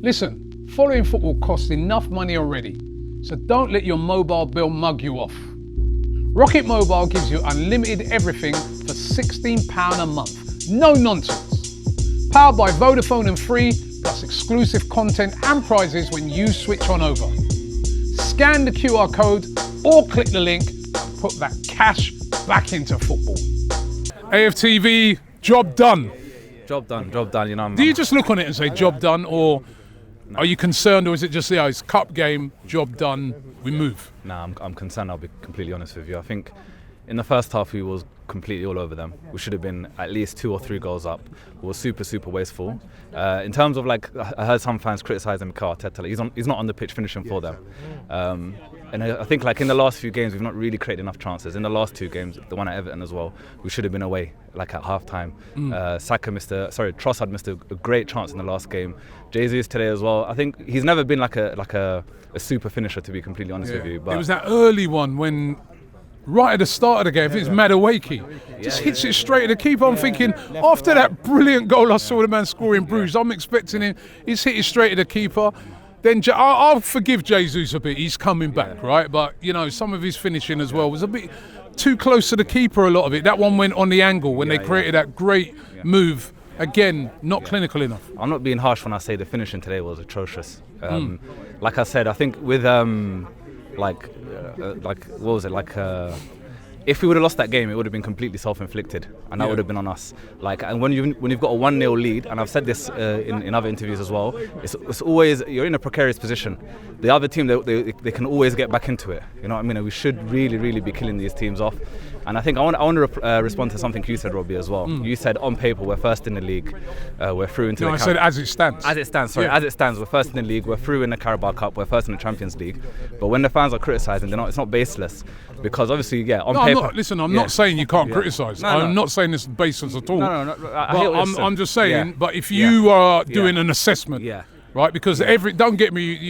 Listen, following football costs enough money already, so don't let your mobile bill mug you off. Rocket Mobile gives you unlimited everything for £16 a month. No nonsense. Powered by Vodafone and Free, plus exclusive content and prizes when you switch on over. Scan the QR code or click the link and put that cash back into football. AFTV, job done. Job done, you know. Do you just look on it and say job done, or are you concerned, or is it just it's cup game, job done, we move? Nah, I'm concerned, I'll be completely honest with you. I think in the first half we was completely all over them. We should have been at least 2 or 3 goals up. We were super wasteful. In terms of like, I heard some fans criticising Mikel Arteta. Like, he's not on the pitch finishing for them. And I think like in the last few games we've not really created enough chances. In the last 2 games, the one at Everton as well, we should have been away like at half time. Trossard missed a great chance in the last game. Jesus today as well. I think he's never been like a super finisher, to be completely honest with you. But it was that early one when right at the start of the game, I think it's Madueke, just hits it straight at the keeper. I'm thinking, after that brilliant goal I saw the man scoring Bruges, I'm expecting him, he's hit it straight at the keeper. Then I'll forgive Jesus a bit, he's coming back, right? But, you know, some of his finishing as well was a bit too close to the keeper, a lot of it. That one went on the angle when they created that great move. Again, not clinical enough. I'm not being harsh when I say the finishing today was atrocious. Like I said, I think with if we would have lost that game, it would have been completely self-inflicted, and that would have been on us. Like, and when you've got a 1-0 lead, and I've said this in other interviews as well, it's always, you're in a precarious position. The other team, they can always get back into it. You know what I mean? We should really be killing these teams off. And I think I want to respond to something you said, Robbie, as well. You said on paper we're first in the league, we're through into I said as it stands. As it stands, sorry, as it stands, we're first in the league, we're through in the Carabao Cup, we're first in the Champions League. But when the fans are criticising, it's not baseless, because obviously, on paper. I'm not saying you can't criticise. I'm not saying this is baseless at all. No. I'm just saying. But if you are doing an assessment, right? Because don't get me,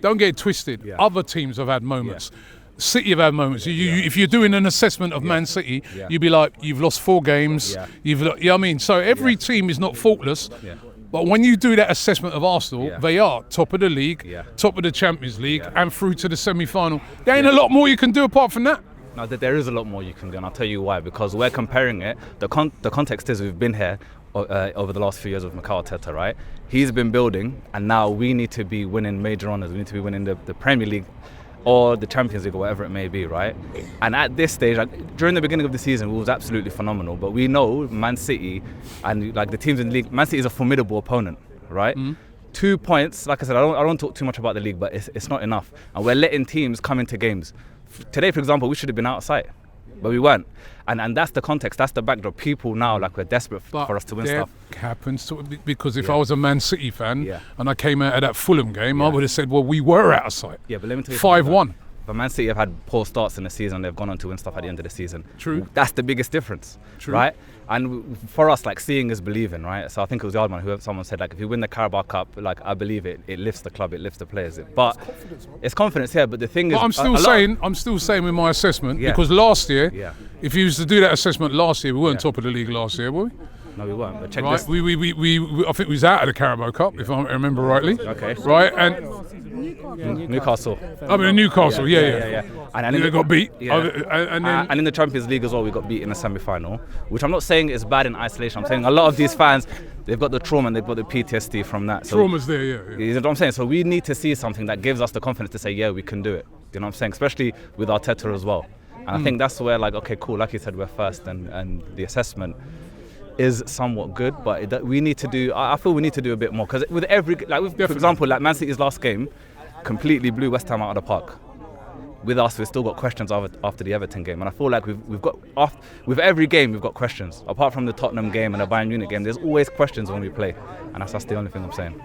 don't get it twisted. Other teams have had moments. City have had moments. If you're doing an assessment of Man City, you'd be like, you've lost 4 games. You know what I mean? So every team is not faultless. But when you do that assessment of Arsenal, they are top of the league, top of the Champions League, and through to the semi-final. There ain't a lot more you can do apart from that. No, there is a lot more you can do, and I'll tell you why. Because we're comparing it. The context is we've been here over the last few years with Mikel Arteta, right? He's been building, and now we need to be winning major honours. We need to be winning the Premier League or the Champions League or whatever it may be, right? And at this stage, during the beginning of the season, it was absolutely phenomenal. But we know Man City and the teams in the league, Man City is a formidable opponent, right? 2 points, like I said, I don't talk too much about the league, but it's not enough. And we're letting teams come into games. Today, for example, we should have been out of sight, but we weren't. And that's the context, that's the backdrop. People now, we're desperate for us to win stuff. Happens because if I was a Man City fan and I came out of that Fulham game, I would have said, well, we were out of sight. Yeah, but let me tell you 5-1. But Man City have had poor starts in the season. They've gone on to win stuff at the end of the season. True. That's the biggest difference, right? And for us, seeing is believing, right? So I think it was the Yardman who someone said, if you win the Carabao Cup, I believe it lifts the club, it lifts the players. But it's confidence, but the thing is, I'm still saying with my assessment, because last year, if you used to do that assessment last year, we weren't top of the league last year, were we? No, we weren't. But check this. I think we was out of the Carabao Cup, if I remember rightly. Okay. Right, and Newcastle. I mean, Newcastle, yeah. And they got beat. And in the Champions League as well, we got beat in the semi-final, which I'm not saying is bad in isolation. I'm saying a lot of these fans, they've got the trauma and they've got the PTSD from that. So, trauma's there, You know what I'm saying? So we need to see something that gives us the confidence to say, we can do it. You know what I'm saying? Especially with Arteta as well. And I think that's where, okay, cool, like you said, we're first, and the assessment is somewhat good, but we need to do. I feel we need to do a bit more, because with every, for example, Man City's last game, completely blew West Ham out of the park. With us, we've still got questions after the Everton game, and I feel like we've got with every game we've got questions. Apart from the Tottenham game and the Bayern Munich game, there's always questions when we play, and that's the only thing I'm saying.